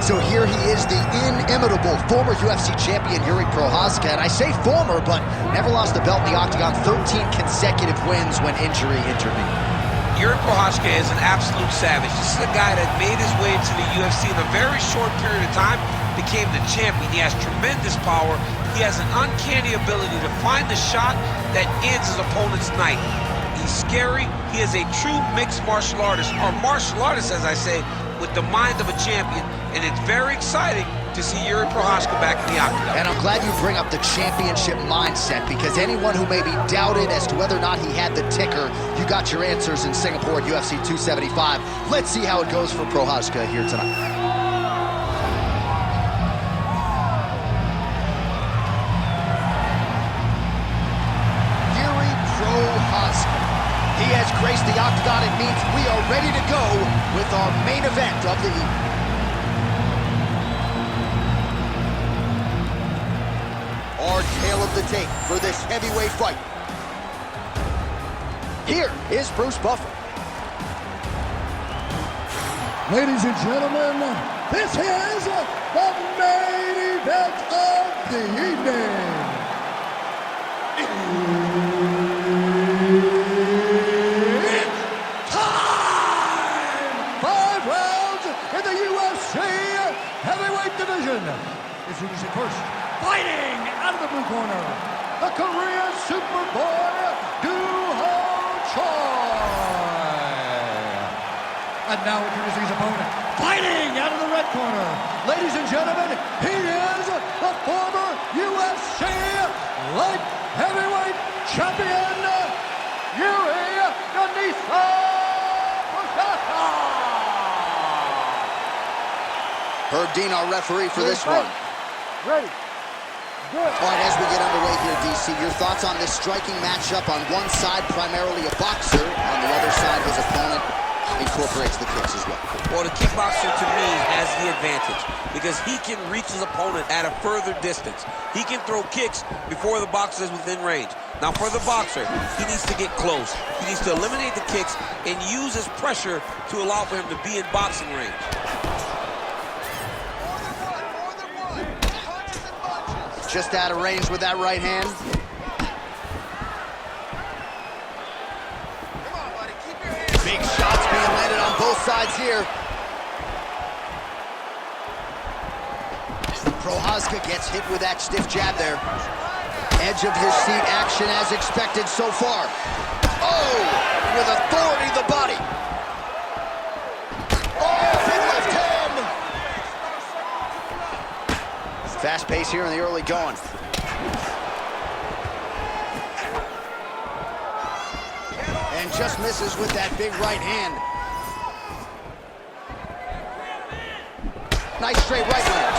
right, so here he is, the inimitable former UFC champion, Yuri Prochazka. And I say former, but never lost the belt in the octagon, 13 consecutive wins when injury intervened. Yuri Prochazka is an absolute savage. This is a guy that made his way into the UFC in a very short period of time, became the champion. He has tremendous power. He has an uncanny ability to find the shot that ends his opponent's night. He's scary. He is a true mixed martial artist, or martial artist, as I say, with the mind of a champion, and it's very exciting to see Yuri Prochazka back in the octagon. And I'm glad you bring up the championship mindset, because anyone who maybe doubted as to whether or not he had the ticker, you got your answers in Singapore at UFC 275. Let's see how it goes for Prochazka here tonight. Yuri Prochazka. He has graced the octagon. It means we are ready to go with our main event of the evening. Our tale of the tape for this heavyweight fight. Here is Bruce Buffer. Ladies and gentlemen, this is the main event of the evening. It's time! 5 rounds in the UFC heavyweight division. Introducing first, fighting out of the blue corner, the Korean Superboy, Do-Ho Choi. And now introducing his opponent, fighting out of the red corner. Ladies and gentlemen, he is the former UFC light heavyweight champion, Yuri Prochazka. Herb Dean, our referee for this one. Ready. Good. All right, as we get underway here, DC, your thoughts on this striking matchup? On one side, primarily a boxer. On the other side, his opponent incorporates the kicks as well. Well, the kickboxer, to me, has the advantage because he can reach his opponent at a further distance. He can throw kicks before the boxer is within range. Now, for the boxer, he needs to get close. He needs to eliminate the kicks and use his pressure to allow for him to be in boxing range. Just out of range with that right hand. Big shots being landed on both sides here. Prochazka gets hit with that stiff jab there. Edge of his seat action as expected so far. Oh, with authority the body. Oh, big left hand. Fast pace here in the early going. And just misses with that big right hand. Nice straight right lands.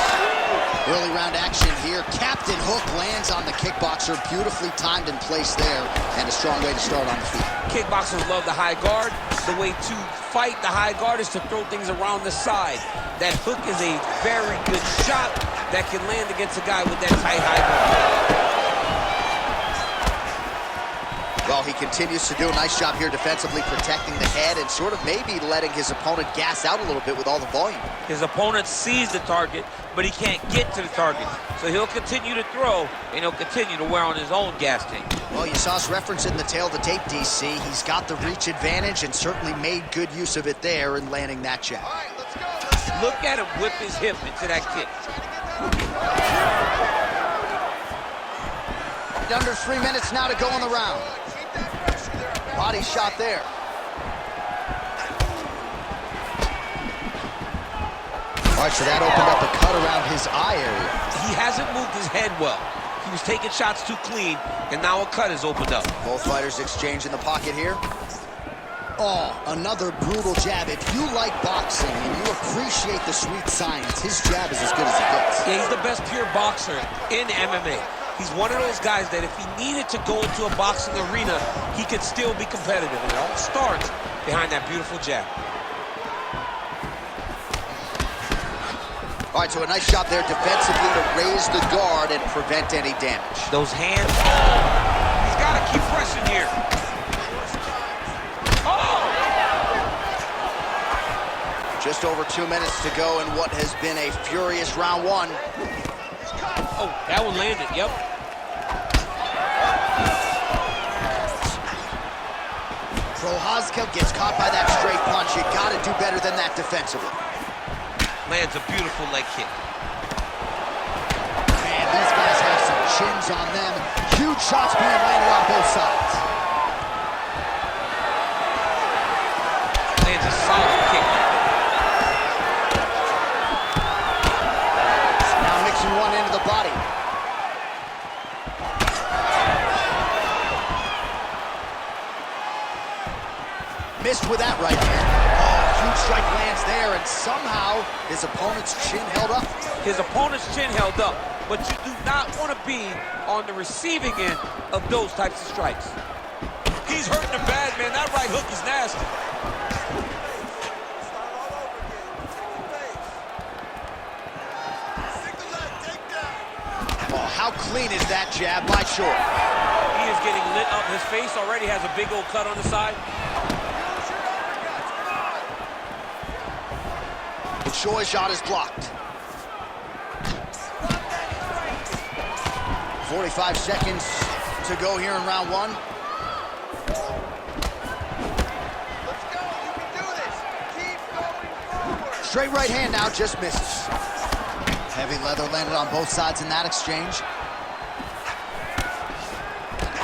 Early round action here. Captain Hook lands on the kickboxer. Beautifully timed and placed there. And a strong way to start on the feet. Kickboxers love the high guard. The way to fight the high guard is to throw things around the side. That hook is a very good shot that can land against a guy with that tight high guard. Well, he continues to do a nice job here defensively, protecting the head and sort of maybe letting his opponent gas out a little bit with all the volume. His opponent sees the target, but he can't get to the target. So he'll continue to throw, and he'll continue to wear on his own gas tank. Well, you saw us referencing the tail of the tape, DC. He's got the reach advantage and certainly made good use of it there in landing that jab. All right, let's go. Look at him whip his hip into that kick. Under 3 minutes now to go in the round. Body shot there. All right, so that opened up a cut around his eye area. He hasn't moved his head well. He was taking shots too clean, and now a cut has opened up. Both fighters exchange in the pocket here. Oh, another brutal jab. If you like boxing and you appreciate the sweet science, his jab is as good as it gets. Yeah, he's the best pure boxer in MMA. He's one of those guys that if he needed to go into a boxing arena, he could still be competitive. And it all starts behind that beautiful jab. All right, so a nice shot there defensively to raise the guard and prevent any damage. Those hands, he's got to keep pressing here. Just over 2 minutes to go in what has been a furious round one. Oh, that one landed, yep. Prochazka gets caught by that straight punch. You gotta do better than that defensively. Lands a beautiful leg kick. Man, these guys have some chins on them. Huge shots being landed on both sides. Lands a solid kick. Now mixing one into the body. Missed with that right hand. Oh, huge strike lands there, and somehow his opponent's chin held up. His opponent's chin held up, but you do not want to be on the receiving end of those types of strikes. He's hurting him bad, man. That right hook is nasty. Oh, how clean is that jab by Choi? He is getting lit up. His face already has a big old cut on the side. The Choi shot is blocked. 45 seconds to go here in round one. Let's go, you can do this. Keep going forward. Straight right hand now, just misses. Heavy leather landed on both sides in that exchange.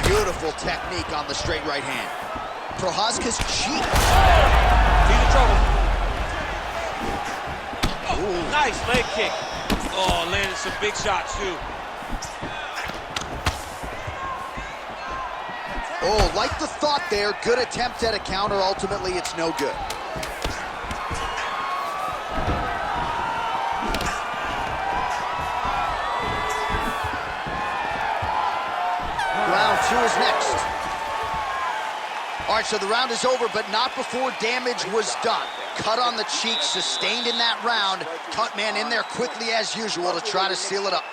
Beautiful technique on the straight right hand. Prochazka's cheek. He's in trouble. Ooh. Nice leg kick. Oh, landed some big shots, too. Oh, like the thought there. Good attempt at a counter. Ultimately, it's no good. Round two is next. All right, so the round is over, but not before damage was done. Cut on the cheek, sustained in that round. Cut man in there quickly as usual to try to seal it up.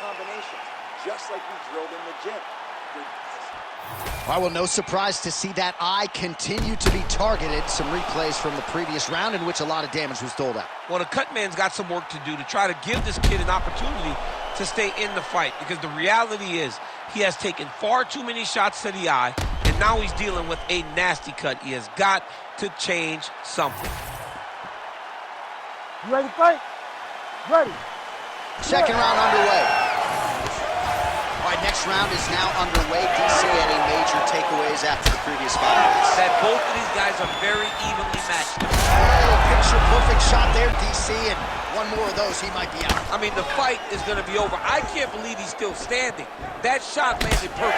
Just like we drilled in the gym. Well, no surprise to see that eye continue to be targeted. Some replays from the previous round in which a lot of damage was doled out. Well, the cut man's got some work to do to try to give this kid an opportunity to stay in the fight, because the reality is he has taken far too many shots to the eye, and now he's dealing with a nasty cut. He has got to change something. You ready to fight? Ready. Second round underway. All right, next round is now underway. DC any major takeaways after the previous 5 minutes? That both of these guys are very evenly matched. Oh, picture perfect shot there, DC, and one more of those, he might be out. I mean, the fight is going to be over. I can't believe he's still standing. That shot landed perfect.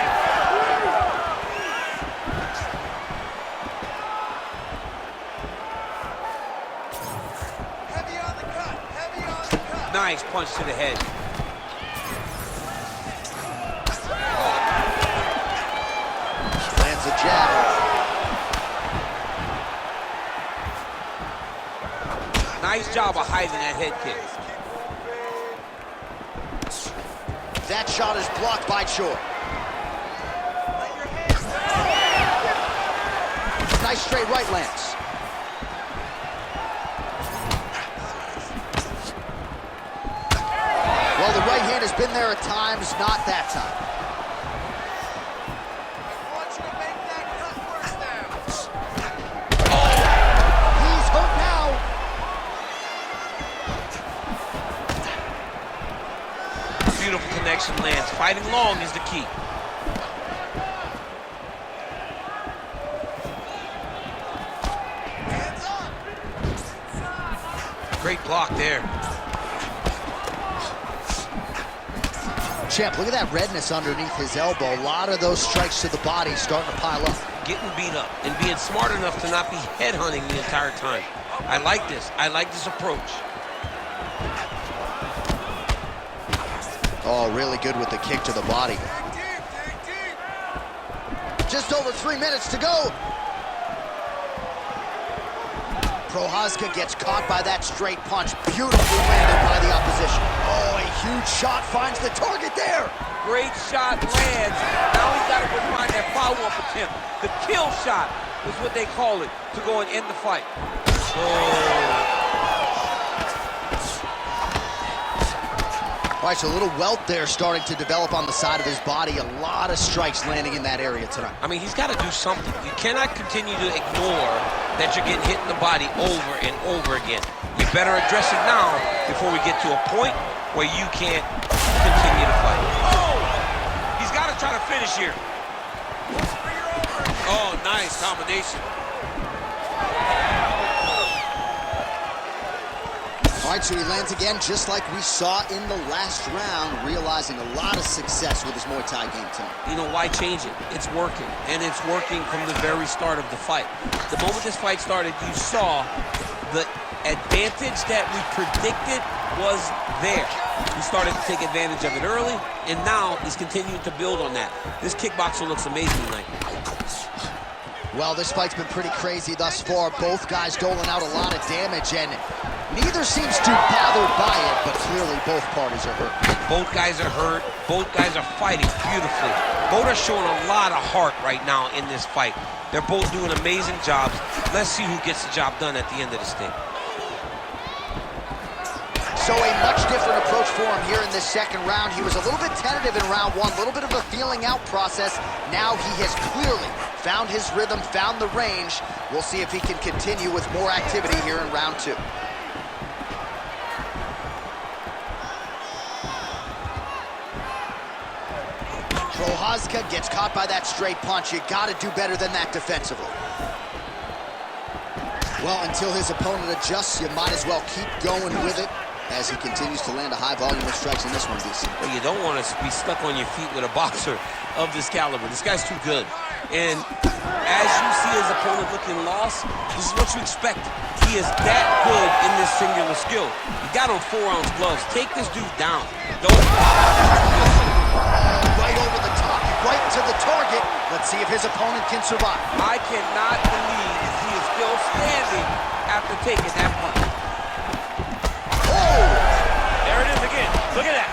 Heavy on the cut, heavy on the cut. Nice punch to the head. Lands a jab. Nice job of hiding that head kick. That shot is blocked by Choi. Nice straight right lands. Well, the right hand has been there at times, not that time. I want you to make that cut worse now. He's hurt now. Beautiful connection lands. Fighting long is the key. Hands up. Great block there. Champ, look at that redness underneath his elbow. A lot of those strikes to the body starting to pile up. Getting beat up and being smart enough to not be headhunting the entire time. I like this. I like this approach. Oh, really good with the kick to the body. Dig deep, dig deep. Just over 3 minutes to go. Prochazka gets caught by that straight punch. Beautifully landed by the opposition. Oh, a huge shot finds the target there. Great shot lands. Now he's got to go find that follow-up attempt. The kill shot is what they call it, to go and end the fight. Oh. All right, so a little welt there starting to develop on the side of his body. A lot of strikes landing in that area tonight. I mean, he's got to do something. You cannot continue to ignore that you're getting hit in the body over and over again. You better address it now before we get to a point where you can't continue to fight. Oh! He's got to try to finish here. Oh, nice combination. All right, so he lands again just like we saw in the last round, realizing a lot of success with his Muay Thai game tonight. You know, why change it? It's working, and it's working from the very start of the fight. The moment this fight started, you saw the advantage that we predicted was there. He started to take advantage of it early, and now he's continuing to build on that. This kickboxer looks amazing tonight. Well, this fight's been pretty crazy thus far. Both guys doling out a lot of damage, and neither seems too bothered by it, but clearly both parties are hurt. Both guys are hurt. Both guys are fighting beautifully. Both are showing a lot of heart right now in this fight. They're both doing amazing jobs. Let's see who gets the job done at the end of this thing. So a much different approach for him here in this second round. He was a little bit tentative in round one, a little bit of a feeling out process. Now he has clearly found his rhythm, found the range. We'll see if he can continue with more activity here in round two. Prochazka gets caught by that straight punch. You got to do better than that defensively. Well, until his opponent adjusts, you might as well keep going with it as he continues to land a high volume of strikes in this one, DC. Well, you don't want to be stuck on your feet with a boxer of this caliber. This guy's too good. And as you see his opponent looking lost, this is what you expect. He is that good in this singular skill. You got on 4-ounce gloves. Take this dude down. Don't. Right over the top, right to the target. Let's see if his opponent can survive. I cannot believe he is still standing after taking that punch. There it is again. Look at that.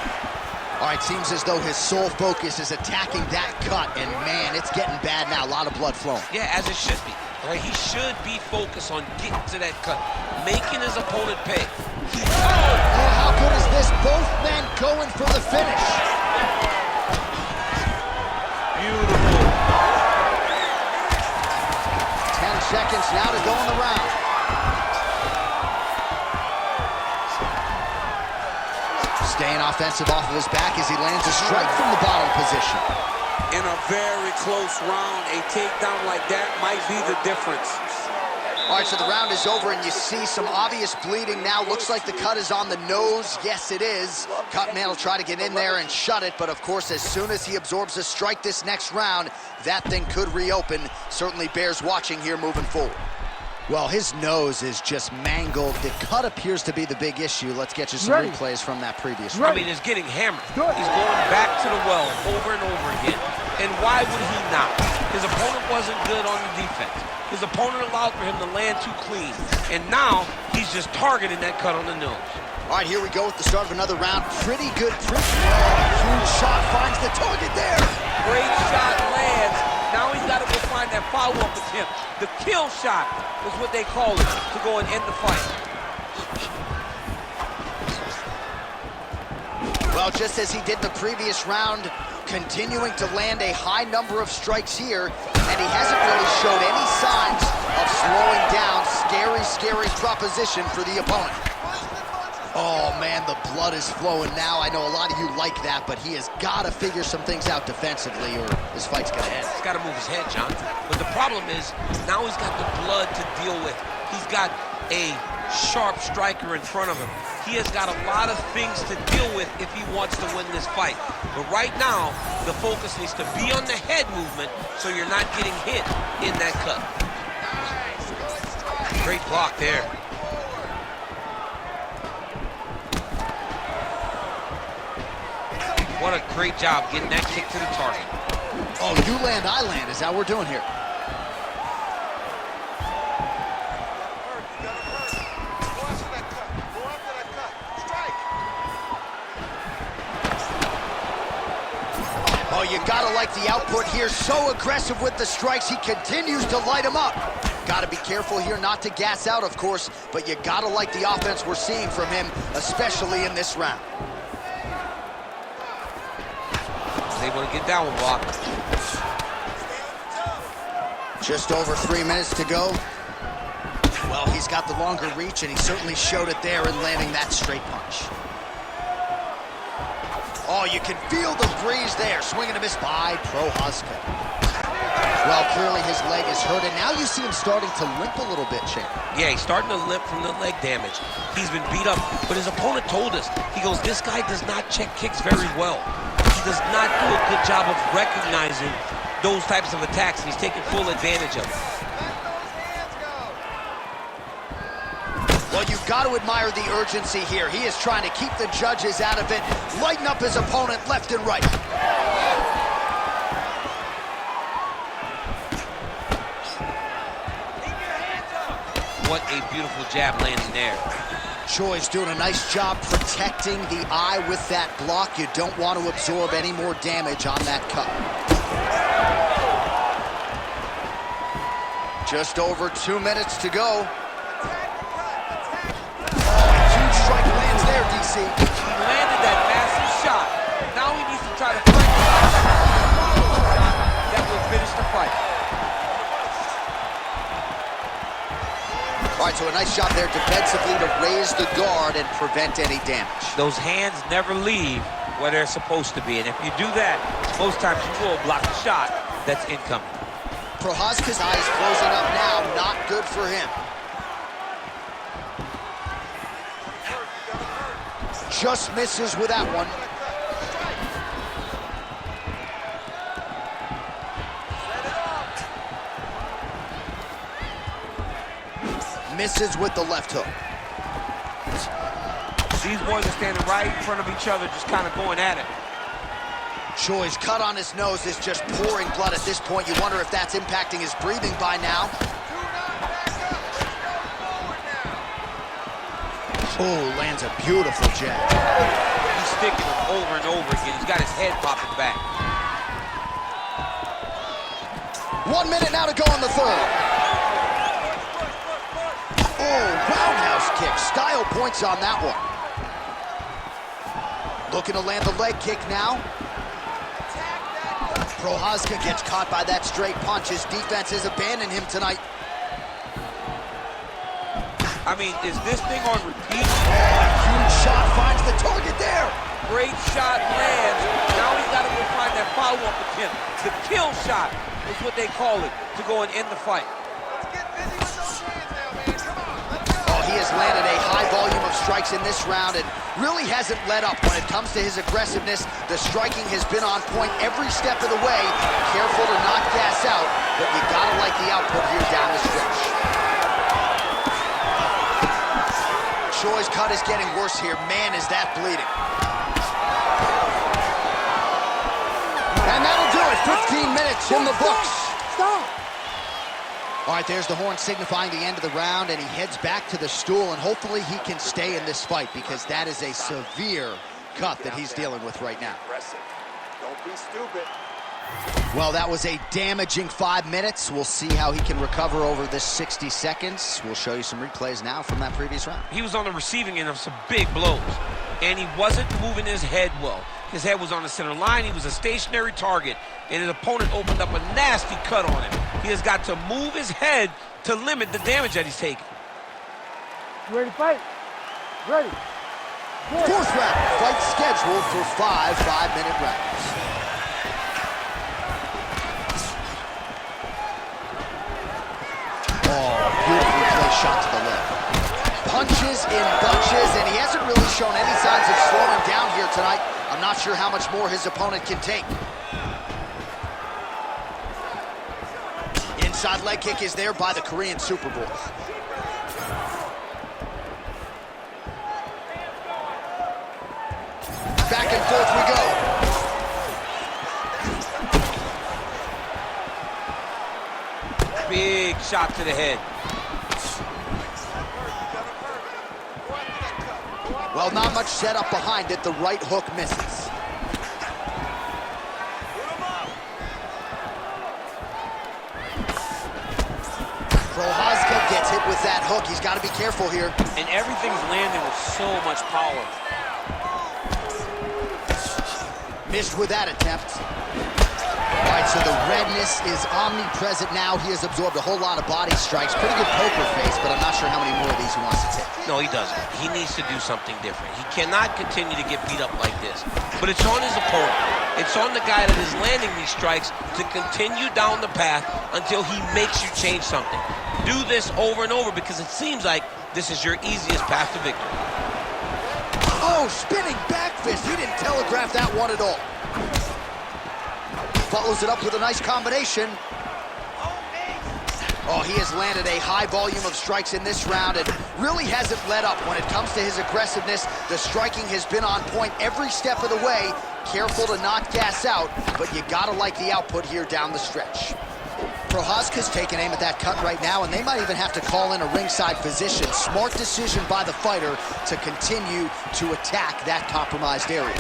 All right, seems as though his sole focus is attacking that cut, and man, it's getting bad now. A lot of blood flowing. Yeah, as it should be. Right? He should be focused on getting to that cut, making his opponent pay. Oh, how good is this? Both men going for the finish. Beautiful. 10 seconds now to go in the round. Staying offensive off of his back as he lands a strike from the bottom position. In a very close round, a takedown like that might be the difference. All right, so the round is over, and you see some obvious bleeding now. Looks like the cut is on the nose. Yes, it is. Cutman will try to get in there and shut it, but of course, as soon as he absorbs a strike this next round, that thing could reopen. Certainly bears watching here moving forward. Well, his nose is just mangled. The cut appears to be the big issue. Let's get you some replays from that previous round. I mean, it's getting hammered. He's going back to the well over and over again. And why would he not? His opponent wasn't good on the defense. His opponent allowed for him to land too clean. And now, he's just targeting that cut on the nose. All right, here we go with the start of another round. Pretty good. Huge shot finds the target there. Great shot lands. Now he's got to go find that follow-up attempt. The kill shot is what they call it, to go and end the fight. Well, just as he did in the previous round, continuing to land a high number of strikes here, and he hasn't really showed any signs of slowing down. Scary, scary proposition for the opponent. Oh, man, the blood is flowing now. I know a lot of you like that, but he has got to figure some things out defensively or his fight's going to end. He's got to move his head, John. But the problem is, now he's got the blood to deal with. He's got a sharp striker in front of him. He has got a lot of things to deal with if he wants to win this fight. But right now, the focus needs to be on the head movement so you're not getting hit in that cut. Great block there. What a great job getting that kick to the target. Oh, you land, I land. Is that what we're doing here? Oh, you gotta like the output here. So aggressive with the strikes. He continues to light him up. Gotta be careful here not to gas out, of course, but you gotta like the offense we're seeing from him, especially in this round. going to get that one blocked. Just over 3 minutes to go. Well, he's got the longer reach, and he certainly showed it there in landing that straight punch. Oh, you can feel the breeze there. Swing and a miss by Prochazka. Well, clearly his leg is hurt, and now you see him starting to limp a little bit, Champ. Yeah, he's starting to limp from the leg damage. He's been beat up, but his opponent told us, he goes, this guy does not check kicks very well. He does not do a good job of recognizing those types of attacks, and he's taking full advantage of it. Well, you've got to admire the urgency here. He is trying to keep the judges out of it, lighten up his opponent left and right. What a beautiful jab landing there. Choi's doing a nice job protecting the eye with that block. You don't want to absorb any more damage on that cut. Just over 2 minutes to go. Huge strike lands there, DC. He landed that massive shot. Now he needs to try to fight that will finish the fight. All right, so a nice shot there defensively to raise the guard and prevent any damage. Those hands never leave where they're supposed to be, and if you do that, most times you will block a shot that's incoming. Prochazka's eye is closing up now, not good for him. Just misses with that one. Misses with the left hook. These boys are standing right in front of each other, just kind of going at it. Choi's cut on his nose is just pouring blood at this point. You wonder if that's impacting his breathing by now. Oh, lands a beautiful jab. He's sticking him over and over again. He's got his head popping back. 1 minute now to go in the third. Oh, roundhouse kick. Style points on that one. Looking to land the leg kick now. Prochazka gets caught by that straight punch. His defense has abandoned him tonight. I mean, is this thing on repeat? Huge shot finds the target there. Great shot lands. Now he's got to go find that follow-up attempt. The kill shot is what they call it, to go and end the fight. Let's get busy with those hands now, man. Come on, let's go. Oh, he has landed a high volume of strikes in this round and really hasn't let up when it comes to his aggressiveness. The striking has been on point every step of the way. Careful to not gas out, but you gotta like the output here down the stretch. Choi's cut is getting worse here. Man, is that bleeding. And that'll do it. 15 minutes in the books. Stop! All right, there's the horn signifying the end of the round, and he heads back to the stool, and hopefully he can stay in this fight because that is a severe cut that he's dealing with right now. Don't be stupid. Well, that was a damaging 5 minutes. We'll see how he can recover over this 60 seconds. We'll show you some replays now from that previous round. He was on the receiving end of some big blows, and he wasn't moving his head well. His head was on the center line. He was a stationary target, and his opponent opened up a nasty cut on him. He has got to move his head to limit the damage that he's taking. You ready to fight? Ready. Good. Fourth round, fight scheduled for 5 5-minute rounds. Oh, beautifully placed shot to the leg. Punches in bunches, and he hasn't really shown any signs of slowing down here tonight. I'm not sure how much more his opponent can take. Inside leg kick is there by the Korean Super Bowl. Back and forth we go. Big shot to the head. Well, not much setup behind it. The right hook misses. Prochazka gets hit with that hook. He's got to be careful here. And everything's landing with so much power. Missed with that attempt. All right, so the redness is omnipresent now. He has absorbed a whole lot of body strikes. Pretty good poker face, but I'm not sure how many more of these he wants to take. No, he doesn't. He needs to do something different. He cannot continue to get beat up like this. But it's on his opponent. It's on the guy that is landing these strikes to continue down the path until he makes you change something. Do this over and over because it seems like this is your easiest path to victory. Oh, spinning back fist. He didn't telegraph that one at all. Follows it up with a nice combination. Oh, he has landed a high volume of strikes in this round and really hasn't let up when it comes to his aggressiveness. The striking has been on point every step of the way. Careful to not gas out, but you gotta like the output here down the stretch. Prochazka's taking aim at that cut right now, and they might even have to call in a ringside physician. Smart decision by the fighter to continue to attack that compromised area.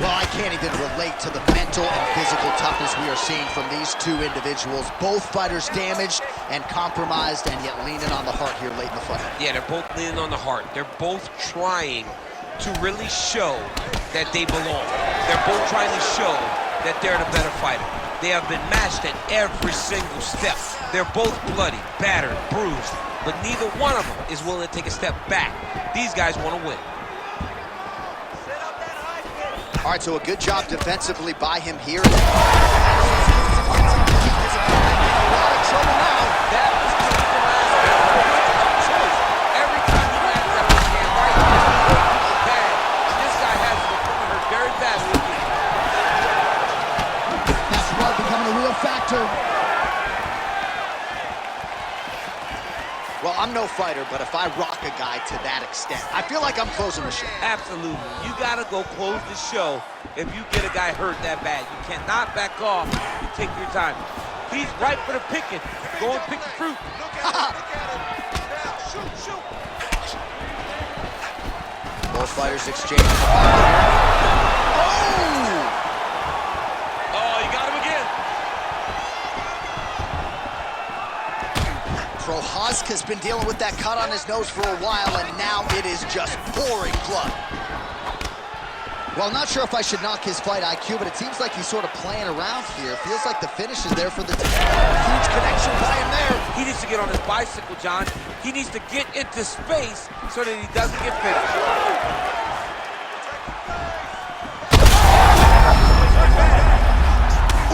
Well, I can't even relate to the mental and physical toughness we are seeing from these two individuals. Both fighters damaged and compromised, and yet leaning on the heart here late in the fight. Yeah, they're both leaning on the heart. They're both trying to really show that they belong. They're both trying to show that they're the better fighter. They have been matched at every single step. They're both bloody, battered, bruised, but neither one of them is willing to take a step back. These guys want to win. All right, so a good job defensively by him here. Every time he lands that one hand right here, bad. And this guy has the opponent hurt very badly. That's blood becoming a real factor. Well, I'm no fighter, but if I rock a guy to that extent, I feel like I'm closing the show. Absolutely. You got to go close the show if you get a guy hurt that bad. You cannot back off and take your time. He's ripe for the picking. Go and pick the fruit. Look at him. Now, shoot. Both fighters exchange. Oh, you got him again. Prochazka's been dealing with that cut on his nose for a while, and now it is just pouring blood. Well, not sure if I should knock his fight IQ, but it seems like he's sort of playing around here. Feels like the finish is there for the team. Huge connection by him there. He needs to get on his bicycle, John. He needs to get into space so that he doesn't get finished.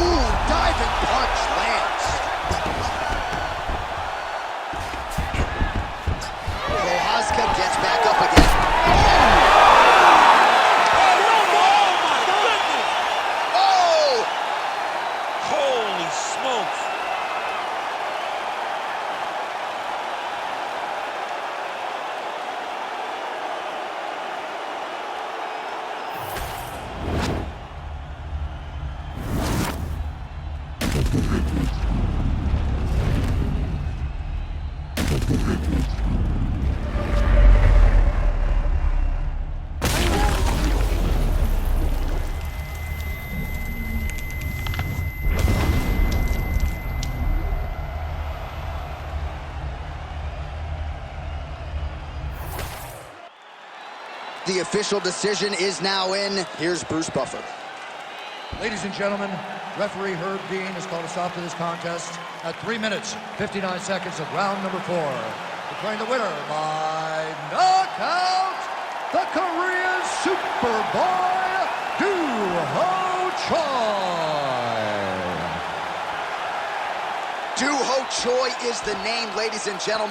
Ooh, diving punch lands. Prochazka gets back up again. Oh! Holy smokes. The official decision is now in. Here's Bruce Buffer. Ladies and gentlemen, referee Herb Dean has called a stop to this contest at 3 minutes, 59 seconds of round number 4. Declaring the winner by knockout, the Korean Superboy, Doo-Ho Choi. Doo-Ho Choi is the name, ladies and gentlemen.